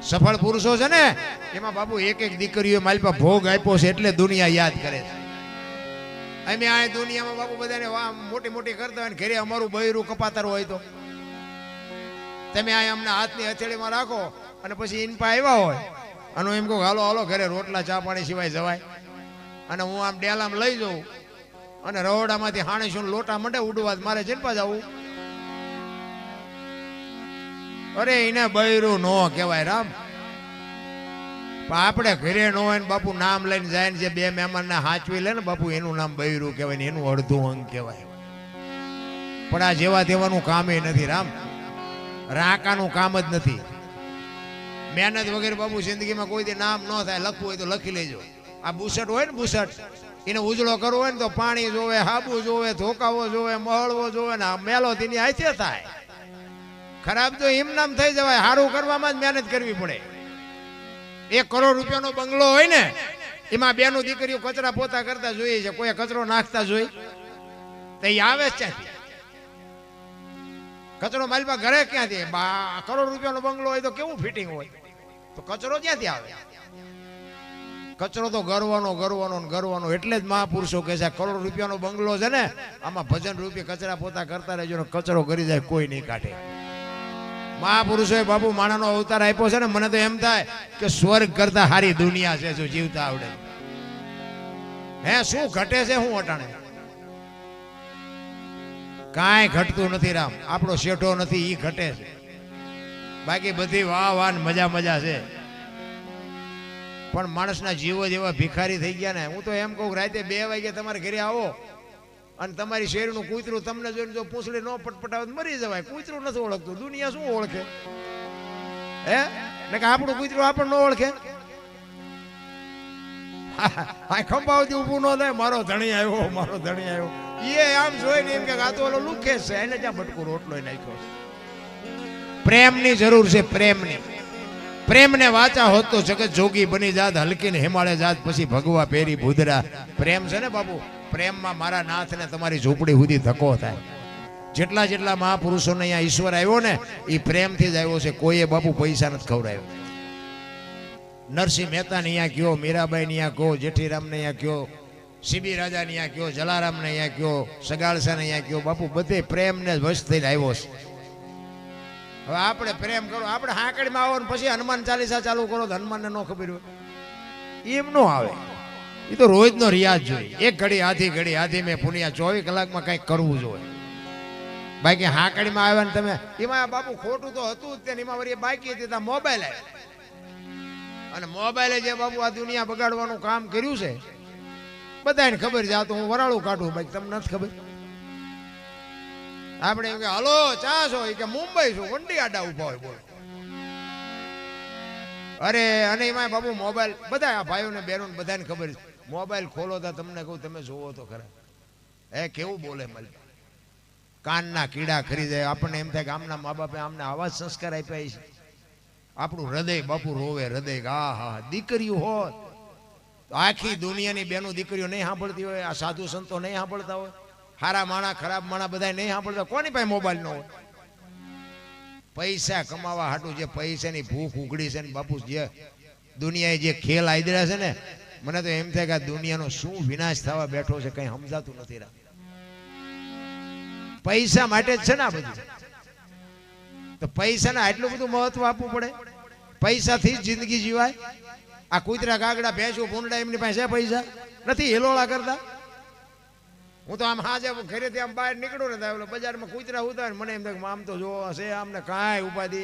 સફળ પુરુષો છે ને એમાં બાપુ એક એક દીકરીઓ મારી પાસે ભોગ આપ્યો છે એટલે દુનિયા યાદ કરે છે. અમે આ દુનિયામાં બાપુ બધાને મોટી મોટી કરતા હોય ને ઘરે અમારું બૈરું કપાતર હોય તો તમે આ અમને હાથની હથેળીમાં રાખો અને પછી ઇન પા આવ્યા હોય અને એમ કહું હાલો હાલો ઘરે રોટલા ચા પાણી સિવાય જવાય અને હું આમ ડેલામાં લઈ જાઉં અને રહોડામાંથી હાણે શું લોટા મંડે ઉડવા મારે ચેનપા જવું. અરે એને બૈરું નો કહેવાય રામ. આપણે ઘરે ન હોય ને બાપુ નામ લઈને જાય ને જે બે મહેમાનને હાચવી લે ને બાપુ એનું નામ બૈરું કહેવાય ને એનું અડધું અંગ કહેવાય. પણ આ જેવા તેવાનું કામ એ નથી રામ. રાકાનું કામ જ નથી. મહેનત વગેરે બાપુ જિંદગીમાં કોઈ દી નામ ન થાય. લખવું હોય તો લખી લેજો. આ બુસટ હોય ને બુસટ એને ઉજળો કરવો હોય ને તો પાણી જોવે, હાબુ જોવે, ધોકાવો જોવે, મહળવો જોવે ને મેલો તેની હાથે થાય. ખરાબ તો એમ નામ થઈ જવાય. સારું કરવામાં જ મહેનત કરવી પડે. 1 કરોડ રૂપિયાનો બંગલો હોય ને એમાં બેનું દીકરીઓ કચરા પોતા કરતા જોઈએ છે. કોઈ કચરો નાખતા જોઈ તો એ આવે જ ક્યાંથી? કચરો મારી પાસે ઘરે ક્યાંથી? 1 કરોડ રૂપિયાનો બંગલો હોય તો કેવું ફિટિંગ હોય? તો કચરો ક્યાંથી આવે? કચરો તો ગરવાનો ગરવાનો ગરવાનો. એટલે જ મહાપુરુષો કહે છે 1 કરોડ રૂપિયાનો બંગલો છે ને આમાં ભજન રૂપિયા કચરા પોતા કરતા રહેજો ને કચરો કરી જાય કોઈ નહીં કાઢે. મહાપુરુષોએ બાપુ માણાનો અવતાર આપ્યો છે ને મને તો એમ થાય કે સ્વર્ગ કરતા સારી દુનિયા છે જો જીવતા આવડે. હે શું ઘટે છે? શું અટાણે કાંઈ ઘટતું નથી રામ. આપણો શેઠો નથી ઈ ઘટે છે. બાકી બધી વાહ વાહ મજા મજા છે. પણ માણસના જીવો જેવા ભિખારી થઈ ગયા ને. હું તો એમ કહું રાતે 2 વાગે તમારે ઘરે આવો અને તમારી શેરનું કૂતરું તમને જોઈને જો પૂંછડી ન પટપટાવે મરી જવાય. કૂતરું નથી ઓળખતું. દુનિયા શું ઓળખે? હે ને કે આપણું કૂતરું આપણને ન ઓળખે? આ ખંભાવતી ઊભું ન થાય મારો ધણી આવ્યો મારો ધણી આવ્યો. એ આમ જોઈને એમ કે આ તો ઓલો લુખે છે એને જ્યાં બટકું રોટલો નાખ્યો. પ્રેમની જરૂર છે. પ્રેમની. પ્રેમને વાચા હોત તો જગત જોગી બની જાત. હલકીને હિમાલય જાત પછી ભગવા પેરી ભૂદરા. પ્રેમ છે ને બાપુ. પ્રેમમાં મારા નાથને તમારી ઝૂંપડી સુધી ધક્કો થાય. જેટલા જેટલા મહાપુરુષોને અહીંયા ઈશ્વર આવ્યો ને એ પ્રેમથી જ આવ્યો છે. કોઈએ બાપુ પૈસા નથી ખવડાવ્યો. નરસિંહ મહેતાને અહીંયા કયો, મીરાબાઈને અહીંયા કયો, જેઠીરામને અહીંયા કયો, સીબી રાજાને અહીંયા કયો, જલારામને અહીંયા કયો, સગાળસાને અહીંયા કયો. બાપુ બધે પ્રેમને વશ થઈને આવ્યો છે. હવે આપણે પ્રેમ કરો. આપણે હાંકડીમાં આવો ને પછી હનુમાન ચાલીસા ચાલુ કરો તો હનુમાનને ન ખબર હોય એમ ન આવે. એ તો રોજનો રિયાઝ જોઈએ. 1 ઘડી આધી મેં પુનિયા 24 કલાકમાં કંઈક કરવું જોઈએ. બાકી હાંકડીમાં આવ્યા ને તમે એમાં બાપુ ખોટું તો હતું જ. એમાં વળી બાકી હતી ત્યાં મોબાઈલ આવ્યા અને મોબાઈલે જે બાપુ આ દુનિયા બગાડવાનું કામ કર્યું છે બધાને ખબર છે. આ તો હું વરાળું કાઢું બાકી તમને નથી ખબર. આપણે એમ કે હલો ચા છો કે મુંબઈ છું વંડી આડા ઉભા હોય બોલો. અરે અને એમાં બાપુ મોબાઈલ બધા આ ભાઈઓને બહેનોને બધાને ખબર છે. મોબાઈલ ખોલો તો તમને કહું તમે જોવો તો ખરા. હે કેવું બોલે મળી કાનના કીડા ખરી જાય. આપણને એમ થાય કે આમના મા બાપે આમને આવા જ સંસ્કાર આપ્યા છે. આપણું હૃદય બાપુ રોવે. હૃદય હા હા દીકરીઓ હોત આખી દુનિયાની બેનો દીકરીઓ નહીં સાંભળતી હોય. આ સાધુ સંતો નહીં સાંભળતા હોય. સારા માણા ખરાબ માણા બધા નહીં સાંભળતા. કોની પાસે મોબાઈલ ન હોય? પૈસા કમાવા હાટું જે પૈસાની ભૂખ ઉઘડી છે ને બાપુ જે દુનિયાએ જે ખેલ આદર્યા છે ને મને તો એમ થાય કે આ દુનિયાનો શું વિનાશ થવા બેઠો છે કઈ સમજાતું નથી. પૈસા માટે જ છે ને આ બધું. તો પૈસાને આટલું બધું મહત્વ આપવું પડે? પૈસાથી જ જિંદગી જીવાય? આ કૂતરા કાગડા ભેંસું ભૂંડા એમની પાસે પૈસા નથી હેલોળા કરતા? હું તો આમ હાજે ઘરેથી આમ બહાર નીકળું ને એટલે બજારમાં કૂતરા ઉતારે મને એમ થાય આમ તો જો હશે આમને કાંઈ ઉપાધિ.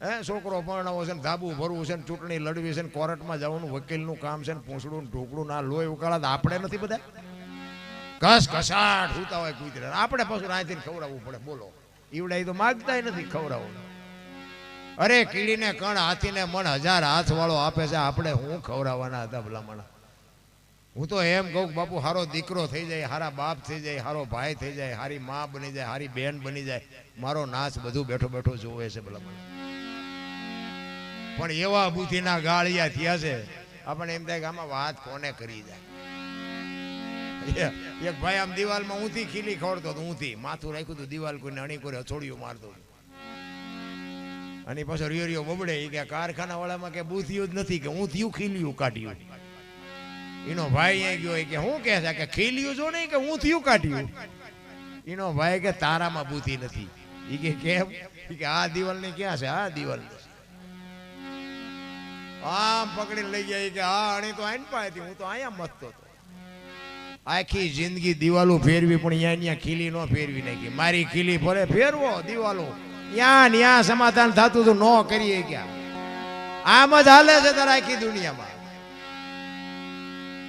હે છોકરો પરણાવો છે ને ધાબુ ભરવું છે ને ચૂંટણી લડવી છે ને કોર્ટમાં જવાનું વકીલનું કામ છે ને પૂંછડું ઢોકળું ના લોહી ઉકાળા. આપણે નથી બધા ઘસ ઘસાટ સુતા હોય કૂતરા. આપણે પાછું રાંધીને ખવડાવવું પડે. બોલો ઈવડા તો માગતા નથી ખવડાવવું. અરે કીડીને કણ હાથીને મણ 1000 હાથ વાળો આપે છે. આપણે હું ખવડાવવાના હતા ભલામણ. હું તો એમ કહું બાપુ હારો દીકરો થઈ જાય, હારા બાપ થઈ જાય, હારો ભાઈ થઈ જાય, હારી મા બની જાય, હારી બેન બની જાય. મારો નાચ બધું બેઠો બેઠો જોવે છે ભલામણ. પણ એવા બુદ્ધિના ગાળિયા થયા છે આપણને એમ થાય કે આમાં વાત કોને કરી જાય. એક ભાઈ આમ દિવાલમાં ઊંધી ખીલી ખોડતો હતો. ઊંધી માથું રાખ્યું હતું દિવાલ કોઈને અણી કોઈ હથોડિયું મારતો. અને પાછો રિયો બબડે કે કારખાના વાળામાં કે બુથિયું જ નથી કે હું થયું ખીલ્યું કાઢ્યું. એનો ભાઈ અહીં ગયો કે હું કહે છે કે ખીલ્યું જો નહીં કે હું થયું કાઢ્યું. એનો ભાઈ કે તારામાં બુદ્ધિ નથી. એ કે કેમ? કે આ દિવાલ ની ક્યાં છે? આ દિવાલ આમ પકડીને લઈ ગયા કે હા અણી તો આઈને પાડતી, હું તો અહીંયા મતતો હતો. આખી જિંદગી દિવાલો ફેરવી પણ અહીંયા ખીલી નો ફેરવી નાખી. મારી ખીલી ફરે ફેરવો દિવાલો ત્યાં સમાધાન થતું હતું, નો કરીએ ક્યાં. આમ જ હાલે છે તારા આખી દુનિયામાં.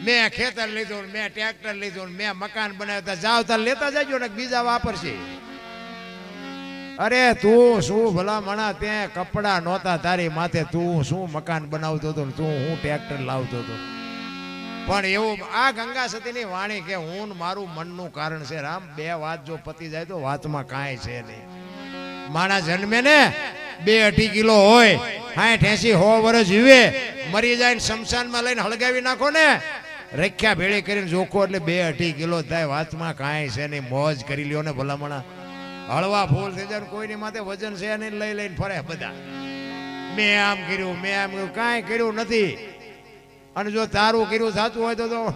મેં ખેતર લીધું, મેં ટ્રેક્ટર લીધું, મેં મકાન બનાવતા જાવ તાર લેતા જજો ને બીજા વાપરશે. અરે તું શું ભલા મણા તે કપડા નહોતા તારી માથે, તું શું મકાન બનાવતો હતો, તું હું ટ્રેક્ટર લાવતો હતો. પણ એવું આ ગંગા સતીની વાણી કે હું મારું મનનું કારણ છે. રામ બે વાત જો પતી જાય તો વાતમાં કાંઈ છે નહીં. માણા જન્મે ને 2-2.5 કિલો હોય, 60-80-100 વર્ષ જીવે, મરી જાય ને શમશાનમાં લઈને હળગાવી નાખો ને, રખ્યા ભેળી કરીને જોખો એટલે 2-2.5 કિલો થાય. વાતમાં કાંઈ છે નહીં. મોજ કરી લ્યો ને ભલામણા. હળવા ફૂલ થઈ જાય, કોઈની માથે વજન છે નહીં, લઈને ફરે બધા. મેં આમ કર્યું, મેં આમ કર્યું, કાંઈ કર્યું નથી. અને જો તારું કર્યું સાચું હોય તો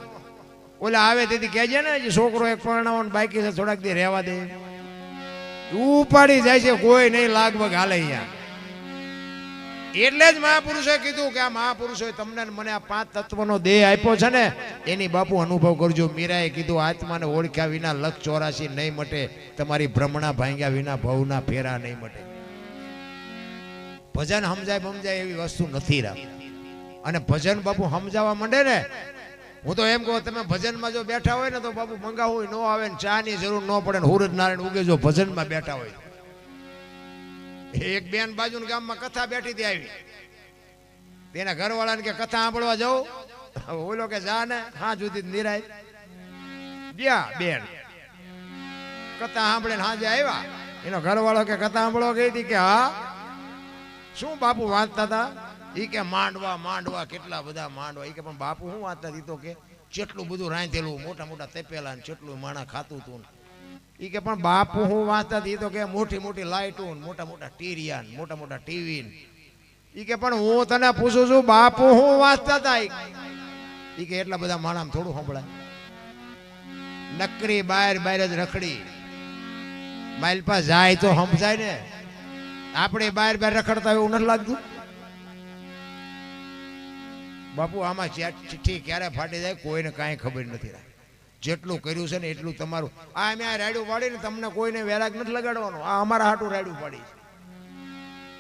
ઓલા આવે તેથી કહેજે ને છોકરો એક પરણાવવાનો બાકી છે, થોડાક દી રહેવા દે. ઉપાડી જાય છે, કોઈ નહીં લાગવગ હાલે અહીંયા. એટલે જ મહાપુરુષોએ કીધું કે આ મહાપુરુષોએ તમને મને આ 5 તત્વનો દેહ આપ્યો છે ને, એની બાપુ અનુભવ કરજો. મીરાએ કીધું આત્માને ઓળખ્યા વિના 184 નહીં મટે, તમારી ભ્રમણા ભાંગ્યા વિના ભવના ફેરા નહીં મટે. ભજન સમજાય એવી વસ્તુ નથી રામ. અને ભજન બાપુ સમજાવવા માંડે ને, હું તો એમ કહું તમે ભજનમાં જો બેઠા હોય ને તો બાપુ મંગાવું ન આવે ને ચા ની જરૂર ન પડે ને સૂરજ નારાયણ ઉગે જો ભજનમાં બેઠા હોય. એક બેન બાજુ ગામમાં કથા બેઠી હતી આવી, તેના ઘરવાળાને કે કથા સાંભળવા જાઉં, ઓલો કે જા ને હા જુદી નિરાય ગયા. બેન કથા સાંભળે હાજે આવ્યા, એનો ઘરવાળો કે કથા સાંભળવા ગઈ હતી કે હા શું બાપુ વાંચતા હતા? ઈ કે માંડવા કેટલા બધા માંડવા. ઈ કે પણ બાપુ શું વાંચતા હતી? તો કે જેટલું બધું રાંધેલું, મોટા મોટા તેપેલા, જેટલું માણા ખાતું હતું. ઈ કે પણ બાપુ હું વાંચતા હતી? તો કે મોટી લાઈટો, મોટા ટીરિયા, મોટા ટીવી. ઈ કે પણ હું તને પૂછું છું બાપુ હું વાંચતા હતા? ઈ કે એટલા બધા માણામાં થોડું સંભળાય. નકરી બહાર જ રખડી, માઇલ પાસે જાય તો સમજાય ને. આપણે બહાર રખડતા એવું નથી લાગતું? બાપુ આમાં ચિઠ્ઠી ક્યારે ફાટી જાય કોઈને કાંઈ ખબર નથી. જેટલું કર્યું છે ને એટલું તમારું. આ અમે આ રાડ્યું પાડીને તમને કોઈને વેરાગ નથી લગાડવાનો. આ અમારા હાટું રાડ્યું પાડી.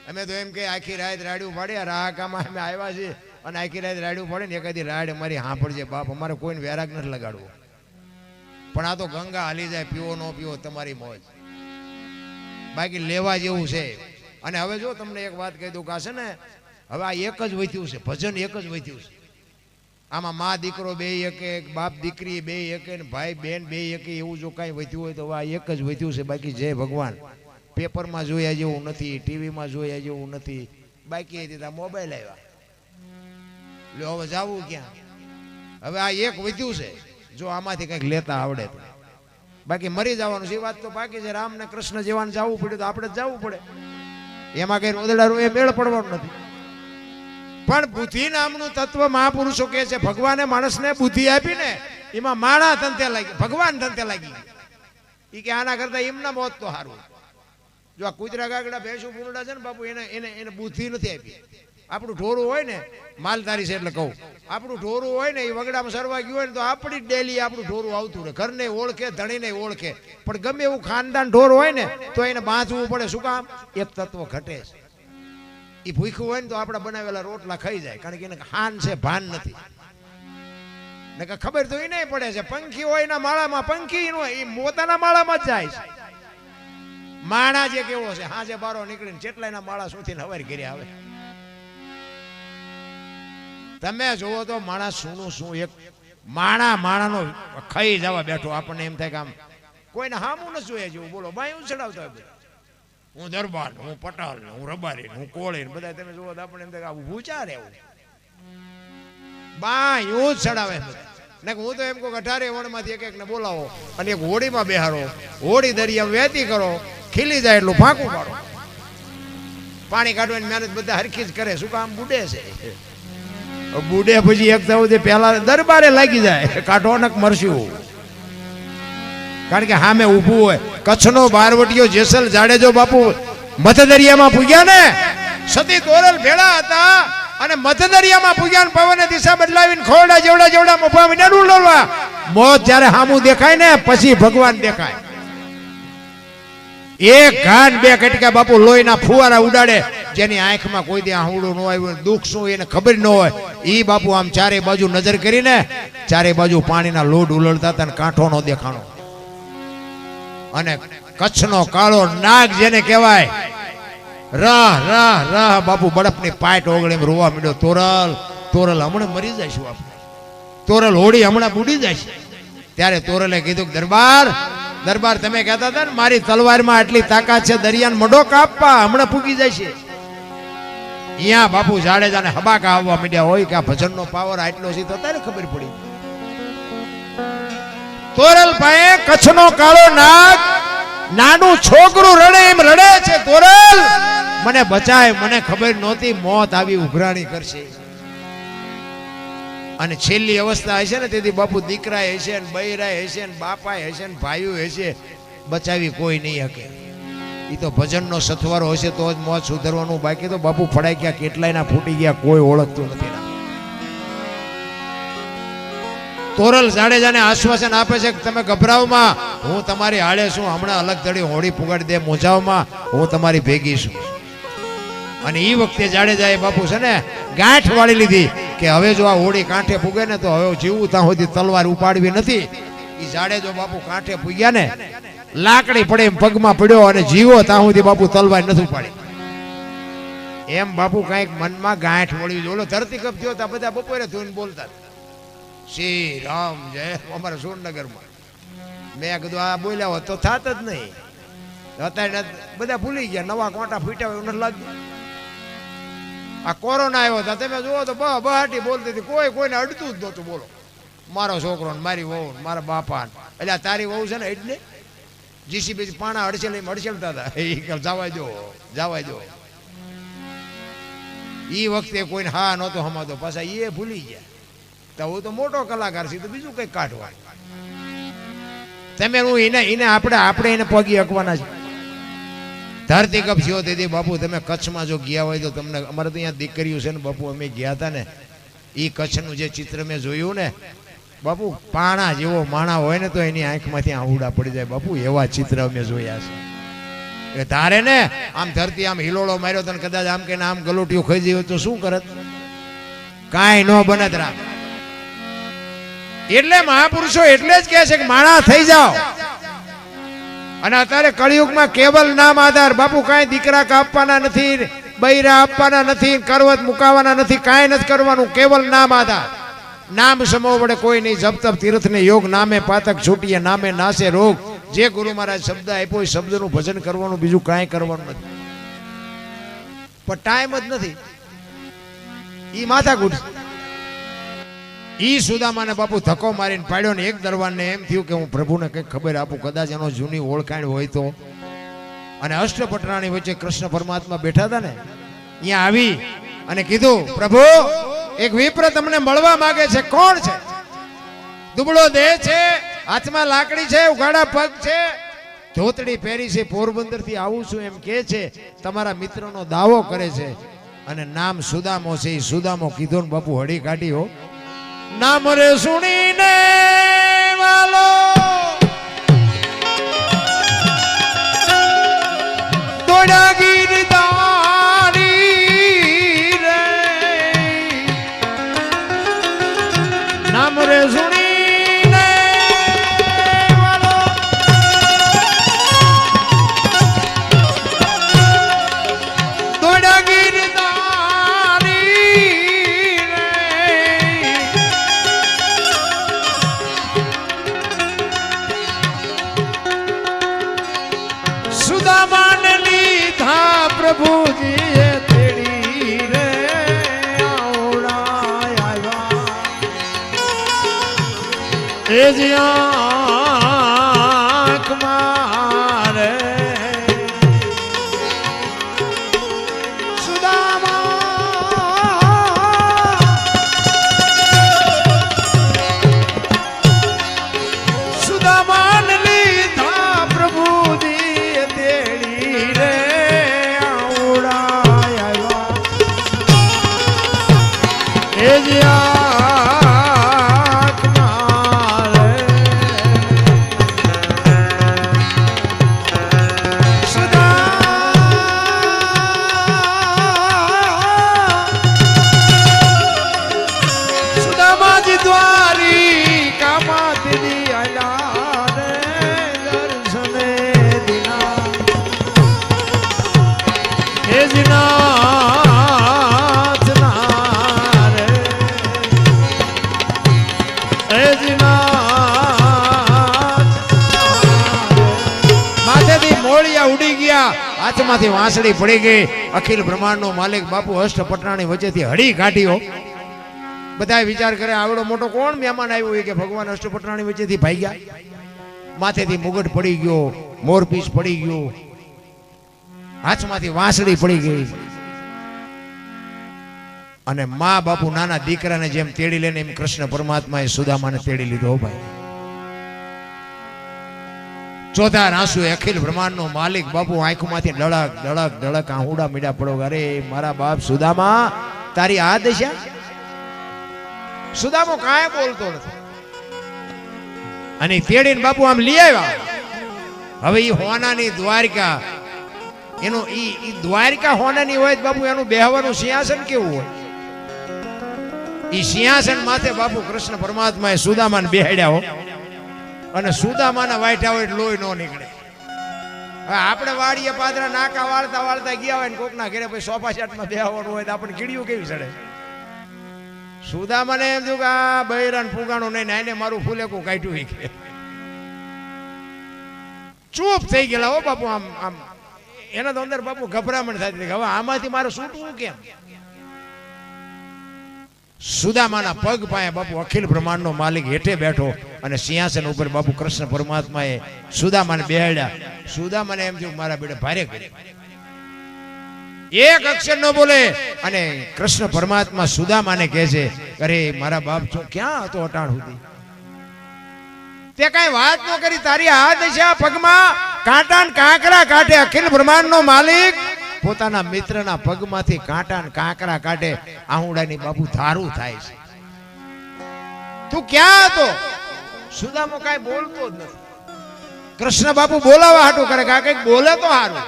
અમે તો એમ કે આખી રાત રાડ્યું પાડી, આ રાહકામાં અમે આવ્યા છીએ અને આખી રાત રાડ્યું પાડીને એકાદી રાડ અમારી સાંભળજે બાપ, અમારે કોઈને વેરાગ નથી લગાડવો. પણ આ તો ગંગા હાલી જાય, પીવો ન પીવો તમારી મોજ. બાકી લેવા જેવું છે. અને હવે જો તમને એક વાત કહી દઉં કે છે ને, હવે આ એક જ વધ્યું છે, ભજન એક જ વધ્યું છે. આમાં મા દીકરો બે એકે, બાપ દીકરી બે એકે, ભાઈ બેન બે એકે, એવું જો કાંઈ વધ્યું હોય તો આ એક જ વધ્યું છે. બાકી જય ભગવાન. પેપરમાં જોયા જેવું નથી, ટીવીમાં જોયા જેવું નથી. બાકી હતી મોબાઈલ આવ્યા. એટલે હવે જવું ક્યાં? હવે આ એક વધ્યું છે, જો આમાંથી કંઈક લેતા આવડે તો. બાકી મરી જવાનું છે એ વાત તો બાકી છે. રામ ને કૃષ્ણ જેવાને જવું પડ્યું તો આપણે જ જવું પડે. એમાં કઈ રોદડારું એ મેળ પડવાનું નથી. પણ બુદ્ધિ નામનું તત્વ મહાપુરુષો કહે છે, ભગવાને માણસને બુદ્ધિ આપી ને એમાં માણા ધંધે લાગી, ભગવાન ધંધે લાગી. એ કે આના કરતા એમના મોત તો સારું. જો આ કૂતરા ગાગડા ભેંસું પૂરડા છે ને બાપુ, એને બુદ્ધિ નથી આપી. આપણું ઢોરું હોય ને, માલધારી છે એટલે કહું, આપણું ઢોરું હોય ને એ વગડામાં સરવા ગયું હોય ને તો આપણી ડેલી આપણું ઢોરું આવતું રહે. ઘરને ઓળખે, ધણીને ઓળખે. પણ ગમે એવું ખાનદાન ઢોર હોય ને તો એને બાંધવું પડે. શું કામ? એક તત્વ ઘટે છે. એ ભૂખ્યું હોય ને તો આપણા બનાવેલા રોટલા ખાઈ જાય, કારણ કે એને હાન છે, ભાન નથી. ને ખબર તો એ નહીં પડે છે. પંખી હોય એના માળામાં, પંખી એ પોતાના માળામાં જ જાય છે. માણા જે કેવો છે, હાજે બારો નીકળીને જેટલા એના માળા સુથી હવારી કરી આવે. તમે જોવો તો માણસ શું એક માણાનો ખાઈ જવા બેઠો. આપણને એમ થાય કે આમ કોઈને હામું ન જોઈએ જેવું. બોલો બાયું ચડાવતા હોય, હું દરબાર, હું પટાલ, હું રબારી, હું કોળી, બધા તમે જોવો તો આપણે એમ થાય કે ભૂચા રહેવું. બાયું જ ચડાવે ને. હું તો એમ કહું 18 વણમાંથી એક ને બોલાવો અને એક હોડીમાં બેહારો, હોડી દરિયા વહેતી કરો, ખીલી જાય એટલું ફાંકું પાડો. પાણી કાઢવાની મહેનત બધા હરખી જ કરે, શું કામ બુડે છે, બુડે પછી એક થવું પેલા દરબારે લાગી જાય કાઢવાનક મરશું, કારણ કે સામે ઊભું હોય. કચ્છનો બારવટીયો જેસલ જાડેજો બાપુ મધદરિયામાં પૂગ્યા ને, સતી તોરલ ભેળા હતા અને મધદરિયામાં પૂગ્યા, પવને દિશા બદલાવીને ખોરડા જેવડા જેવડા મોભા મીંડા ઉડવા, મોત જ્યારે સામું દેખાય ને પછી ભગવાન દેખાય. એક ઘાન બે કટકા બાપુ લોહીના ફુવારા ઉડાડે, જેની આંખમાં કોઈ દી આહુડું ન આવ્યું, દુઃખ શું એને ખબર ન હોય, ઈ બાપુ આમ ચારે બાજુ નજર કરીને ચારે બાજુ પાણીના લોડ ઉલળતા હતા ને કાંઠો નો દેખાણો. અને કચ્છનો કાળો નાગ જેને કહેવાય, રહ રહ રહ બાપુ બળફની પાટ ઓગળી રોવા માંડ્યો. તોરલ તોરલ હમણાં મરી જઈશું આપણે, તોરલ હોડી હમણાં બુડી જાય. ત્યારે તોરલે કીધું, દરબાર દરબાર તમે કહેતા હતા ને મારી તલવારમાં આટલી તાકાત છે, દરિયાને મડો કાપવા હમણાં પૂગી જાય છે. અહીંયા બાપુ જાડેજાને હબાકા આવવા માંડ્યા હોય કે આ ભજનનો પાવર આટલો છે, તો તારે ખબર પડી. તોરલ ભાઈ કચ્છનો કાળો નાગ નાનું છોકરું રડે એમ રડે છે, તોરલ મને બચાય, મને ખબર નહોતી મોત આવી ઉભરાણી કરશે. અને છેલ્લી અવસ્થા હશે ને તેથી બાપુ દીકરા હશે ને બૈરા હશે ને બાપા હશે ને ભાઈઓ હશે, બચાવી કોઈ નહીં શકે. એ તો ભજનનો સથવારો હશે તો જ મોત સુધરવાનું, બાકી તો બાપુ ફડાઈ ગયા, કેટલાયના ફૂટી ગયા, કોઈ ઓળખતું નથી. તોરલ જાડેજાને આશ્વાસન આપે છે કે તમે ગભરાવમાં, હું તમારી હાડે છું, હમણાં અલગ ધડી હોડી પુગાડી દે મોજાવમાં, હું તમારી ભેગી છું. અને એ વખતે જાડેજાએ બાપુ છે ને ગાંઠ વાળી લીધી કે હવે જો આ હોડી કાંઠે પૂગે ને તો હવે જીવું ત્યાં સુધી તલવાર ઉપાડવી નથી. એ જાડેજો બાપુ કાંઠે પૂગ્યા ને, લાકડી પડે એમ પગમાં પડ્યો અને જીવો ત્યાં સુધી બાપુ તલવાર નથી ઉપાડી. એમ બાપુ કઈક મનમાં ગાંઠ વળી જોડો, ધરતી કપ થયો તા બધા બપોરે ધોઈને બોલતા, શ્રી રામ જય. અમારા સુરનગરમાં મેં કીધું આ બોલ્યા હોત તો થાત જ નહીં. અત્યારે બધા ભૂલી ગયા, નવા કોટા ફૂટ્યા હોય નથી લાગ્યું. આ કોરોના આવ્યો હતા તમે જુઓ તો બહાટી બોલતી હતી, કોઈ કોઈને અડતું જ નહોતું. બોલો મારો છોકરો ને મારી વહુ મારા બાપા, એટલે તારી વહુ છે ને એટલે જીસીબી પાણા અડસેલ એમ અડસેલતા હતા, એ જવા દો જવા દો. એ વખતે કોઈને હા નહોતો હમાતો, પાછા એ ભૂલી ગયા. તો હું તો મોટો કલાકાર છે, તો બીજું કઈ કાઢવા તમે હું એને આપણે એને પગી હકવાના છે. ધરતી કપ થયો તેથી બાપુ તમે કચ્છમાં જો ગયા હોય તો તમને, અમારે તો અહીંયા દીકરીઓ છે ને બાપુ, અમે ગયા હતા ને એ કચ્છનું જે ચિત્ર મેં જોયું ને બાપુ, પાણા જેવો માણા હોય ને તો એની આંખમાંથી આહુડા પડી જાય બાપુ, એવા ચિત્ર અમે જોયા છે. એ તારે ને આમ ધરતી આમ હિલોળો માર્યો તને કદાચ આમ કે આમ ગલોટીઓ ખાઈ જાય તો શું કરત, કાંઈ ન બનત રામ. એટલે મહાપુરુષો એટલે જ કહે છે કે માણા થઈ જાઓ. અને અત્યારે કળિયુગમાં કેવલ નામ આધાર બાપુ, કાંઈ દીકરા કાપવાના નથી, બૈરા આપવાના નથી, કરવત મુકાવાના નથી, કાંઈ નથી કરવાનું, કેવલ નામ આધાર. નામ સમો વડે કોઈ નહીં, જપ તપ તીર્થ ને યોગ, નામે પાતક છૂટીએ નામે નાશે રોગ. જે ગુરુ મહારાજ શબ્દ આપ્યો એ શબ્દનું ભજન કરવાનું, બીજું કાંઈ કરવાનું નથી. પણ ટાઈમ જ નથી, ઈ માથાકૂટ. ઈ સુદામાને બાપુ ધક્કો મારીને પાડ્યો ને એક દરવાનને એમ થયું કે હું પ્રભુને કંઈક ખબર આપું, કદાચ એનો જૂની ઓળખાણ હોય તો. અને અષ્ટપટરાણી વચ્ચે કૃષ્ણ પરમાત્મા બેઠા હતા ને, અહીંયા આવી અને કીધું, પ્રભુ એક વિપ્ર તમને મળવા માંગે છે. કોણ છે? દુબળો દેહ છે, હાથમાં લાકડી છે, ઉઘાડા પગ છે, ધોતડી પહેરી છે, પોરબંદર થી આવું છું એમ કે છે, તમારા મિત્રનો દાવો કરે છે, અને નામ સુદામો છે. એ સુદામો કીધો ને બાપુ હળી કાઢી હો. નામ રે સુણીને વાલો દોડા ગીરધારી રે, નામ રે સુણીને વાલો દોડા ગીરધારી રે, સુદામાને લીધા પ્રભુજીએ તેડી રે, એ જ આંખ મારે હાથમાંથી વાંસળી પડી ગઈ. અખિલ બ્રહ્માંડનો માલિક બાપુ અષ્ટપટરાણી વચ્ચેથી હળી કાઢ્યો. બધા વિચાર કરે આવડો મોટો કોણ મહેમાન આવ્યો હોય કે ભગવાન અષ્ટપટરાણી વચ્ચેથી ભાગ્યા. માથેથી મુગટ પડી ગયો, મોરપીસ પડી ગયો, હાથમાંથી વાંસળી પડી ગઈ. અને મા બાપુ નાના દીકરાને જેમ તેડી લે ને એમ કૃષ્ણ પરમાત્માએ સુદામાને તેડી લીધો. ભાઈ ચોથા આંસુ અખિલ બ્રહ્માંડનો માલિક બાપુ આંખમાંથી ડળક ડળક ડળક આહુડા મીડા પડો. અરે મારા બાપ સુદામા, તારી આ દશા. સુદામો કાંઈ બોલતો નથી. અને તેડીને બાપુ આમ લઈ આવ્યા. હવે ઈ હોનાની દ્વારકા, એનું ઈ દ્વારકા હોનાની હોય બાપુ, એનું બેહવાનું સિંહાસન કેવું હોય. ઈ સિંહાસન માથે બાપુ કૃષ્ણ પરમાત્માએ સુદામાને બેહાડ્યા હો. અને સુદામાના વાઈઠા હોય લોહી નો નીકળે. હવે આપણે વાડીએ પાદરા નાકા વાળતા વાળતા ગયા હોય ને કોકના ઘરે પછી સોફા સેટમાં બેહવાનું હોય તો આપણે કીડીયું કેવી ચડે. સુદામાને એમ થયું કે આ બૈરાન ફુગાણું નહીં ને એને મારું ફૂલેકું કાઢ્યું કે ચૂપ થઈ ગયેલા હો બાપુ. આમ આમ એના તો અંદર બાપુ ગભરામણ થતી હતી. હવે આમાંથી મારે છૂટવું કેમ? સુદામાના પગ પાસે બાપુ અખિલ બ્રહ્માંડનો માલિક હેઠે બેઠો અને સિંહાસન ઉપર બાપુ કૃષ્ણ પરમાત્માએ સુદામાને બેહાડ્યા. સુદામાને એમ થયું મારા બેટા ભારે કરી, એક અક્ષર ન બોલે. અને કૃષ્ણ પરમાત્મા સુદામાને કહે છે, અરે મારા બાપ છો ક્યાં હતો અટાણ સુધી? તે કઈ વાત ન કરી. તારી આ દશા, પગમાં કાંટા ને કાંકરા કાઢે. અખિલ બ્રહ્માંડનો માલિક પોતાના મિત્રના પગમાંથી કાંટા ને કાંકરા કાઢે. આહુડાની બાપુ ધારું થાય છે. તું ક્યાં હતો? સુદામો કાંઈ બોલતો જ નથી. કૃષ્ણ બાપુ બોલાવા હાટું કરે કે કઈક બોલે તો હારું.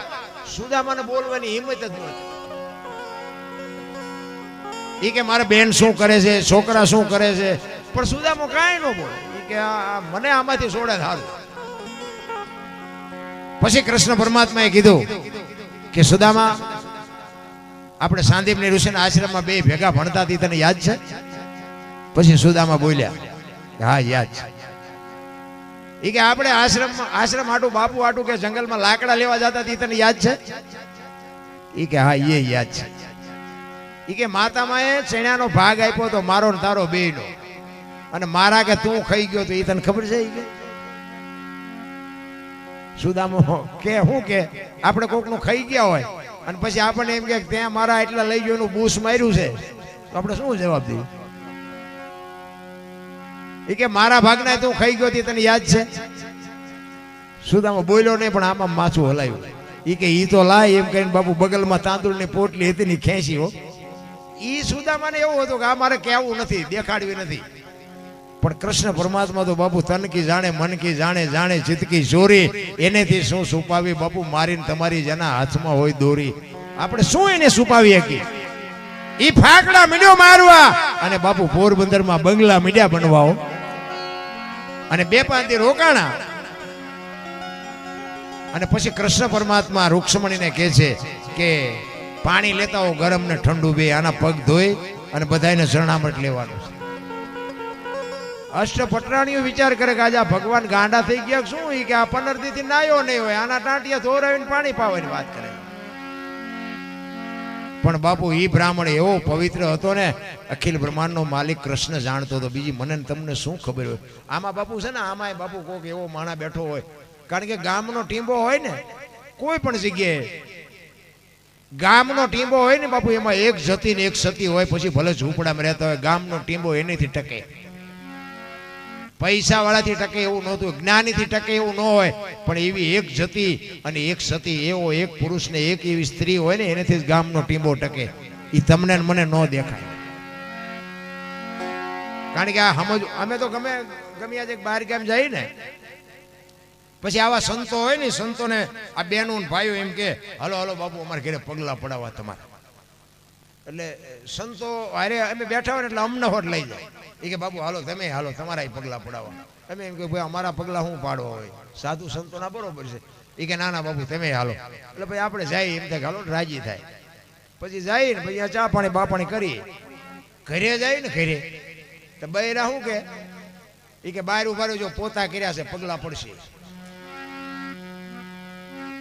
સુદામાને બોલવાની હિંમત જ નથી. ઈ કે મારા બેન શું કરે છે, છોકરા શું કરે છે, પણ સુદામો કાંઈ ન બોલે. કે મને આમાંથી છોડે સારું. પછી કૃષ્ણ પરમાત્માએ કીધું કે સુદામા, આપણે સાંદીપની ઋષિના આશ્રમમાં બે ભેગા ભણતા હતી, તને યાદ છે? પછી સુદામા બોલ્યા, હા યાદ છે. ઈ કે આપણે આશ્રમ આટું બાપુ આટું કે જંગલમાં લાકડા લેવા જતા હતી, તને યાદ છે? ઈ કે હા એ યાદ છે. ઈ કે માતામાએ ચણ્યાનો ભાગ આપ્યો તો મારો ને તારો બેયનો, અને મારા કે તું ખાઈ ગયો તો એ તને ખબર છે? કે સુદામો કે હું કે આપણે કોકનું ખાઈ ગયા હોય અને પછી આપણને એમ કે ત્યાં મારા એટલા લઈ ગયો એનું બૂસ માર્યું છે, તો આપણે શું જવાબ દઈએ? એ કે મારા ભાગના તું ખાઈ ગયો તને યાદ છે? સુદામો બોલ્યો નહીં, પણ આમાં માથું હલાયું. એ કે ઈ તો લાય એમ કહીને બાપુ બગલમાં તાંદુળની પોટલી હતી ને ખેંચી હો. ઈ સુદામાને એવું હતું કે આ મારે કહેવું નથી, દેખાડવી નથી. પણ કૃષ્ણ પરમાત્મા તો બાપુ તન કી જાણે, મન કી જાણે, જાણે ચિત્તકી ચોરી. એનેથી શું છુપાવી બાપુ? મારીને તમારી જેના હાથમાં હોય દોરી, આપણે શું એને છુપાવી શકીએ? ઈ ફાકડા મીડ્યો મારવા અને બાપુ પોરબંદરમાં બંગલા મીડ્યા બનવાઓ. અને 2-5 દી રોકાણા. અને પછી કૃષ્ણ પરમાત્મા રૂક્ષ્મણીને કહે છે કે પાણી લેતા હો ગરમ ને ઠંડુ બે, આના પગ ધોઈ અને બધાને શરણામત લેવાનું છે. અષ્ટપટરાણીઓ વિચાર કરે કે આજે ભગવાન ગાંડા થઈ ગયા શું? ઈ કે આ 15 દીથી નાયો નહીં હોય, આના ટાંટિયા ધોરાવીને પાણી પાવાની વાત કરે. પણ બાપુ ઈ બ્રાહ્મણ એવો પવિત્ર હતો ને, અખિલ બ્રહ્માંડનો માલિક કૃષ્ણ જાણતો હતો. બીજી મને તમને શું ખબર હોય? આમાં બાપુ છે ને, આમાં બાપુ કોક એવો માણા બેઠો હોય. કારણ કે ગામનો ટીંબો હોય ને, કોઈ પણ જગ્યાએ ગામનો ટીંબો હોય ને બાપુ, એમાં એક જતી ને એક સતી હોય. પછી ભલે ઝૂંપડામાં રહેતા હોય, ગામનો ટીંબો એનેથી ટકે. પૈસા વાળાથી ટકે એવું નહોતું, જ્ઞાનીથી ટકે એવું ન હોય. પણ એવી એક જતી અને એક સતી, એવો એક પુરુષ ને એક એવી સ્ત્રી હોય ને, એનેથી જ ગામનો ટીંબો ટકે. એ તમને મને ન દેખાય. કારણ કે આ સમજ, અમે તો ગમે આજે બહાર ગામ જાય ને, પછી આવા સંતો હોય ને, સંતોને આ બહેનો ને ભાઈઓ એમ કે હલો હલો બાપુ અમારે ઘરે પગલા પડાવવા તમારા. એટલે સંતો અરે અમે બેઠા હોય ને એટલે અમને હોટ લઈ જાય. એ કે બાપુ હાલો તમે હાલો, તમારા પગલા પડાવવા. અમે એમ કે ભાઈ અમારા પગલા શું પાડવા હોય? સાધુ સંતો ના બરોબર છે. એ કે ના ના બાપુ તમે હાલો. એટલે ભાઈ આપણે જાય એમ થાય હાલો, રાજી થાય. પછી જાય ને પછી ચા પાણી બાપાણી કરી ઘરે જાય ને, ઘરે તો બૈરા શું કે એ કે બહાર ઉભા જો પોતા કર્યા છે પગલા પડશે.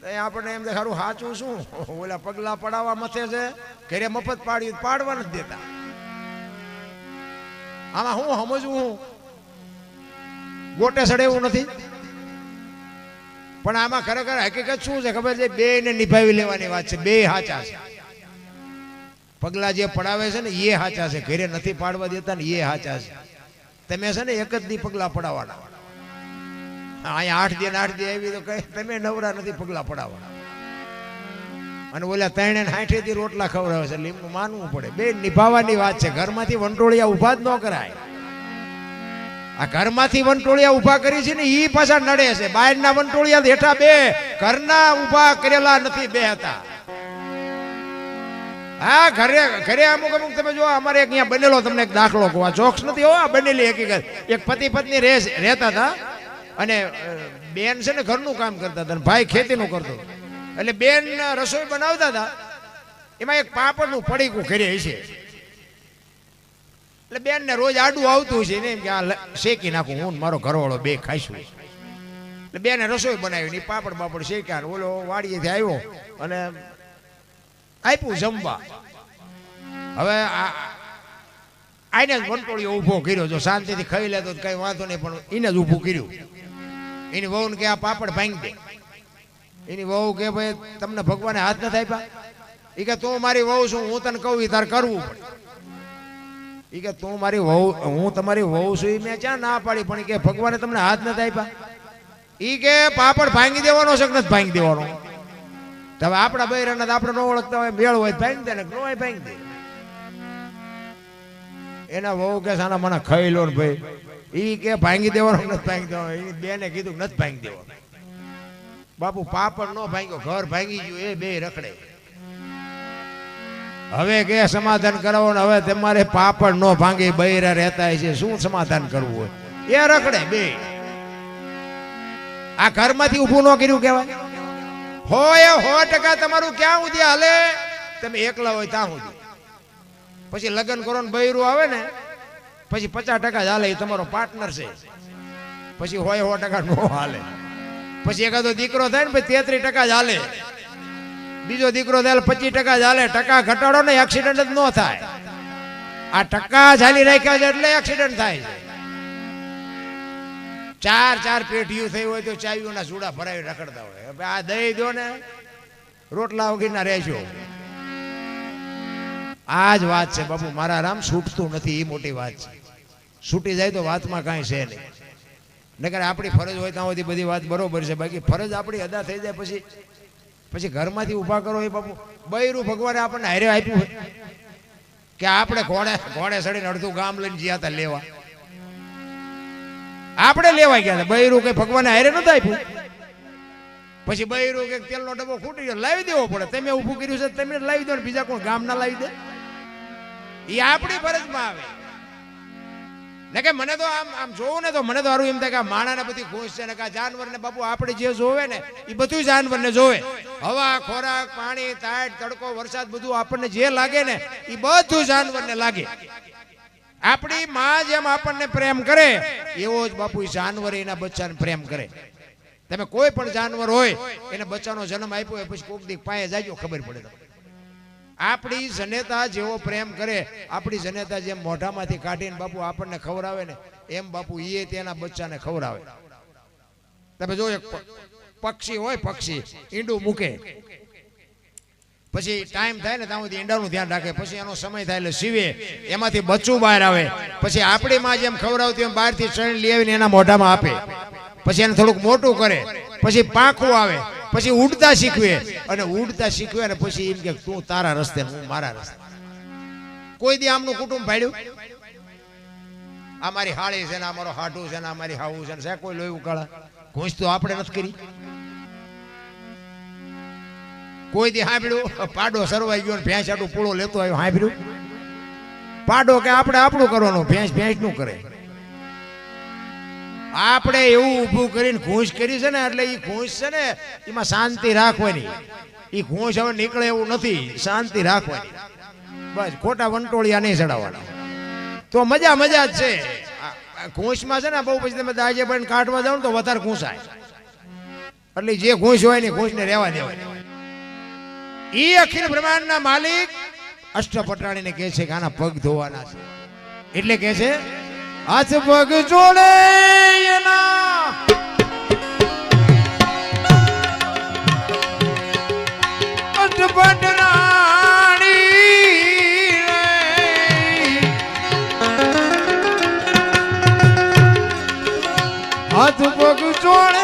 આપણને એમ સારું સાચું શું ઓલા પગલા પડાવવા મથે છે ઘરે મફત પાડ્યું પાડવા નથી દેતા આમાં હું સમજવું હું ગોટે સડે એવું નથી પણ આમાં ખરેખર હકીકત શું છે ખબર છે બે ને નિભાવી લેવાની વાત છે બે સાચા છે પગલા જે પડાવે છે ને એ સાચા છે ઘરે નથી પાડવા દેતા ને એ સાચા છે તમે છે ને એક જ દી પગલા પડાવવાના અહીંયા 8 દી આવી તો કઈ તમે નવરા નથી પગલા પડાવવાના અને ઓલા 360 દી રોટલા ખવડાવે છે લીંબુ માનવું પડે બે નિભાવવાની વાત છે ઘરમાંથી વંટોળિયા ઉભા જ ન કરાય આ ઘરમાંથી વંટોળિયા ઉભા કરી છે ને ઈ પાછા નડે છે બહારના વંટોળિયા હેઠા બે ઘરના ઉભા કરેલા નથી બે હતા હા ઘરે અમુક તમે જો અમારે અહીંયા બનેલો તમને એક દાખલો કહો જોક્સ નથી હો બનેલી હકીકત એક પતિ પત્ની રહેતા હતા અને બેન છે ને ઘરનું કામ કરતા હતા ભાઈ ખેતીનું કરતો એટલે બેન રસોઈ બનાવતા હતા એમાં એક પાપડનું પડીકું ઘરે હશે એટલે બેન ને રોજ આડું આવતું છે ને એમ કે આ શેકી નાખું હું મારો ઘરવાળો બે ખાઈશું એટલે બેને રસોઈ બનાવી ને પાપડ બાપડ શેક્યા ઓલો વાડીએથી આવ્યો અને આપ્યું જમવા હવે આને જ વંટોળીઓ ઊભો કર્યો જો શાંતિથી ખાઈ લેતો કઈ વાંધો નહીં પણ એને જ ઊભું કર્યું એની વહુ ને કે આ પાપડ ભાંગી દે એની વહુ કે ભાઈ તમને ભગવાને હાથ નથી આપ્યા એ કે તું મારી વહુ છું હું તને કહું એ તારે કરવું પડે એ કે તું મારી વહુ હું તમારી વહુ છું એ મેં ક્યાં ના પાડી પણ કે ભગવાને તમને હાથ નથી આપ્યા એ કે પાપડ ભાંગી દેવાનો છે કે નથી ભાંગી દેવાનો હવે આપણા બૈરાના આપણે ન ઓળખતા હોય મેળ હોય ભાંગી દે ને ન હોય ભાંગી દે એના વહુ કે સાના મને ખાઈ લો ને ભાઈ ઈ કે ભાંગી દેવાનો નથી ભાંગી દેવાનો એની બેને કીધું નથી ભાંગી દેવાનો બાપુ પાપડ નો ભાંગ્યો ઘર ભાંગી ગયું એ બે રખડે હવે કે સમાધાન કરાવો ને હવે તમારે પાપડ નો ભાંગી બૈરા રહેતા છે શું સમાધાન કરવું હોય એ રખડે બે આ ઘરમાંથી ઊભું ન કર્યું કહેવાય હોય 100% તમારું ક્યાં સુધી હાલે તમે એકલા હોય ત્યાં સુધી પછી લગ્ન કરો ને બૈરું આવે ને પછી 50% જ હાલે એ તમારો પાર્ટનર છે પછી હોય 100% નો હાલે પછી એકાદો દીકરો થાય ને પછી 33% જ હાલે બીજો દીકરો થાય 25% જ હાલે ટકા ઘટાડો ને એક્સિડન્ટ જ ન થાય આ ટકા ચાલી રાખ્યા છે એટલે એક્સિડન્ટ થાય છે 4 પેઢીઓ થઈ હોય તો ચાવીઓના જુડા ભરાવી રખડતા હોય હવે આ દઈ દો ને રોટલા વગરના રહેશો આ જ વાત છે બાપુ મારા રામ છૂટતું નથી એ મોટી વાત છે છૂટી જાય તો વાતમાં કાંઈ છે નહીં નકર આપણી ફરજ હોય ત્યાં સુધી બધી વાત બરોબર છે બાકી ફરજ આપણી અદા થઈ જાય પછી ઘરમાંથી ઊભા કરો એ બાપુ બૈરું ભગવાને આપણને હારે આપ્યું હોય કે આપણે ઘોડે સડીને અડધું ગામ લઈને જ્યાં હતા લેવા આપણે લેવા ગયા હતા બૈરું કઈ ભગવાને હારે નતું આપ્યું પછી બૈરું કે તેલનો ડબ્બો ખૂટી ગયો લાવી દેવો પડે તમે ઊભું કર્યું છે તમે લાવી દો ને બીજા કોણ ગામ ના લાવી દે એ આપણી ફરજમાં આવે ને કે મને તો આમ જોવું ને તો મને તો સારું એમ થાય કે આ માણાને બધી ખુશ છે ને કે આ જાનવરને બાપુ આપણે જે જોવે ને એ બધું જાનવરને જોવે હવા ખોરાક પાણી તાટ તડકો વરસાદ બધું આપણને જે લાગે ને એ બધું જાનવરને લાગે આપણી માં જેમ આપણને પ્રેમ કરે એવો જ બાપુ જાનવર એના બચ્ચાને પ્રેમ કરે તમે કોઈ પણ જાનવર હોય એને બચ્ચાનો જન્મ આપ્યો હોય પછી કોક દી પાયે જાજો ખબર પડે આપણી જનેતા જેવો પ્રેમ કરે આપણી જનેતા જેમ મોઢામાંથી કાઢીને બાપુ આપણને ખવડાવે ને એમ બાપુ એ તેના બચ્ચાને ખવડાવે તમે જો એક પક્ષી હોય પક્ષી ઈંડું મૂકે પછી ટાઈમ થાય ને ત્યાં સુધી ઈંડાનું ધ્યાન રાખે પછી એનો સમય થાય એટલે સીવે એમાંથી બચ્ચું બહાર આવે પછી આપણી માં જેમ ખવડાવતી એમ બહારથી ચણ લઈ આવીને એના મોઢામાં આપે પછી એને થોડુંક મોટું કરે પછી પાંખું આવે પછી ઉડતા શીખવે અને પછી એમ કે તું તારા રસ્તે હું મારા રસ્તે કોઈ દી આમનું કુટુંબ ભાડ્યું આ મારી હાળી છે ને અમારો હાડું છે ને અમારી હાવું છે ને કોઈ લોહી ઉકાળા ઘૂંચ તો આપણે નથી કરી કોઈ દી સાંભળ્યું પાડો સરવાઈ ગયો ભેંસ આટલું પૂળો લેતો આવ્યો સાંભળ્યું પાડો કે આપણે આપણું કરવાનું ભેંસ નું કરે આપણે એવું ઊભું કરીને ઘૂંસ કરી છે ને એટલે એ ઘૂંસ છે ને એમાં શાંતિ રાખવાની એ ઘૂંસ હવે નીકળે એવું નથી શાંતિ રાખવાની બસ ખોટા વંટોળિયા નહીં ચડાવવાના તો મજા જ છે ઘૂંસમાં છે ને બહુ પછી તમે દાજે પણ કાઢવા જાવ ને તો વધારે ઘૂંસાય એટલે જે ઘૂંસ હોય ને ઘૂંસને રહેવા દેવાય. ઈ અખિલ બ્રહ્માંડના માલિક અષ્ટપટાણીને કહે છે કે આના પગ ધોવાના છે. એટલે કહે છે હાથ પગ જોડે એના અષ્ટપટાણી હાથ પગ જોડે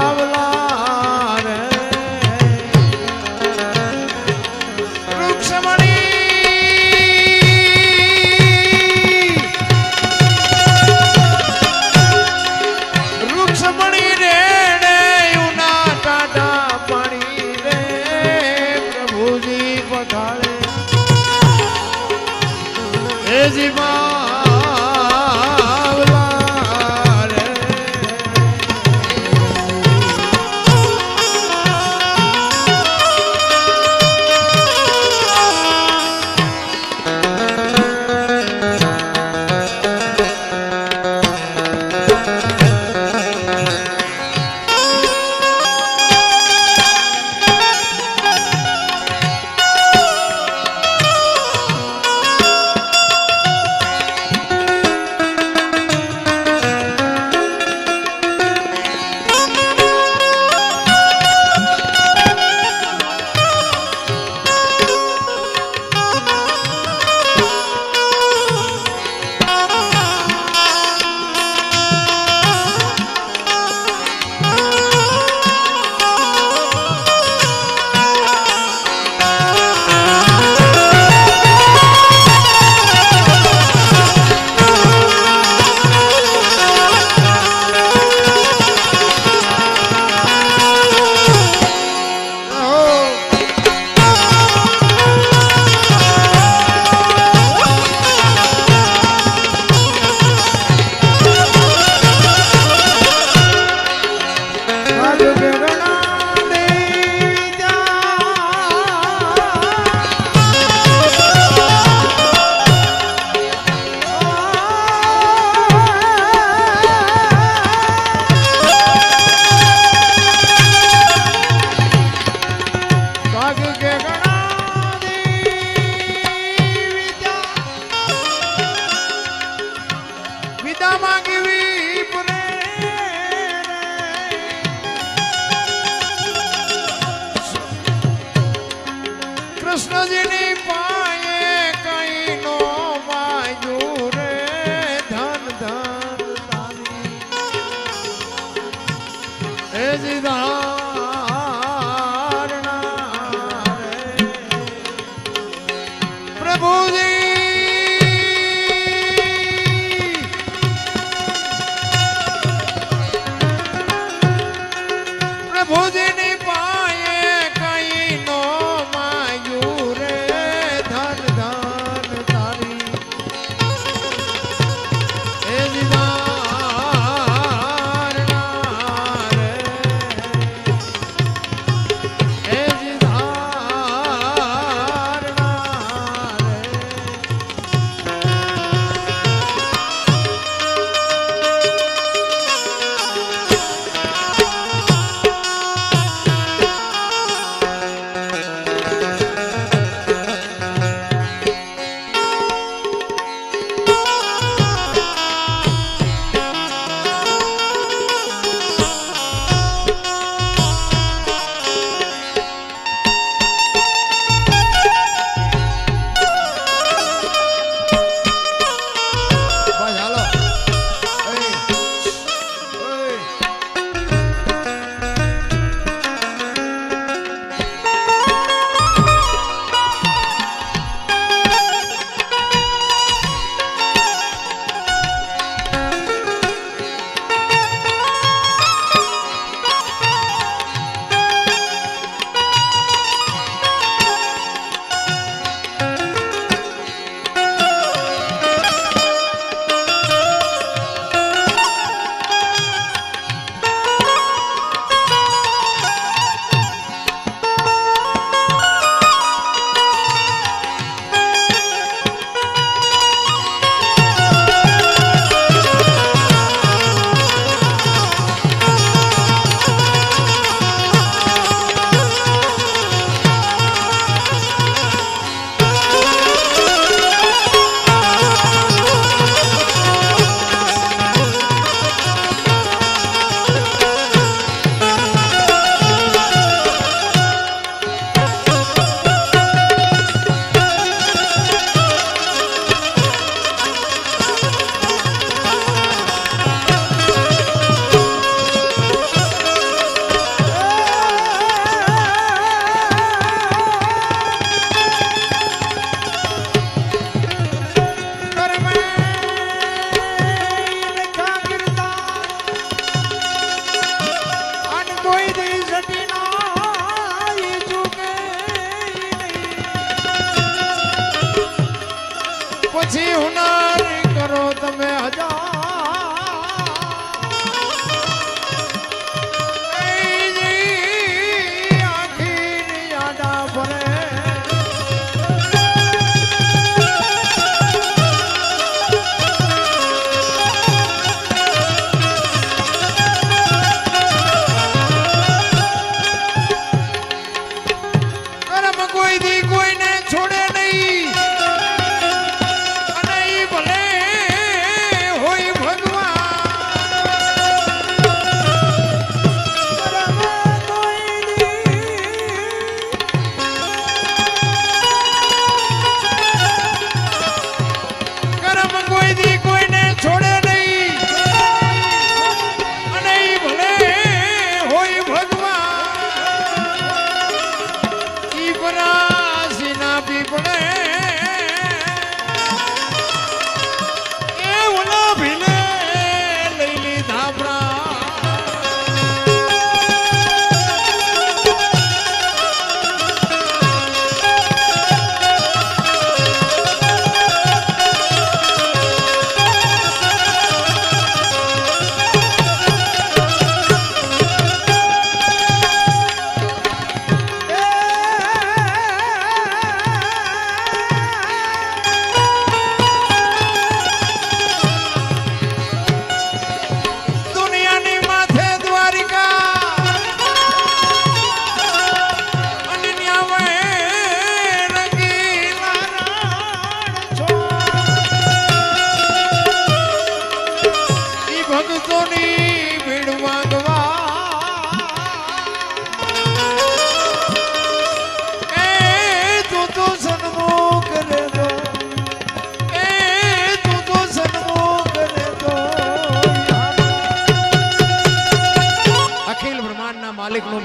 બાવલા રે વૃક્ષમણી રે ઉના ટાટા પાણી રે પ્રભુજી પધારે એ જીવા કૃષ્ણજીની પાયે કઈ નો માયું રે ધન ધન તારી એ જીધારણા રે પ્રભુજી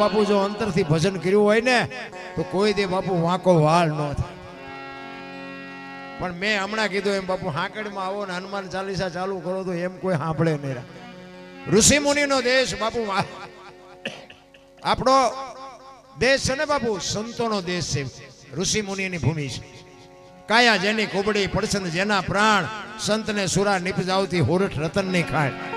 બાપુ જો અંતરથી ભજન કર્યું હોય ને તો કોઈ દે બાપુ વાંકો વાળ ન થાય. પણ મેં હમણાં કીધું એમ બાપુ હાંકડમાં આવો ને હનુમાન ચાલીસા ચાલુ કરો તો એમ કોઈ સાંભળે નહીં. ઋષિ મુનિનો દેશ બાપુ, આપણો દેશ છે ને બાપુ સંતોનો દેશ છે, ઋષિ મુનિની ભૂમિ છે. કાયા જેની કુબડી પડસંદ જેના પ્રાણ, સંતને સુરા નિપજાવતી હોરઠ રતનની ખાણ.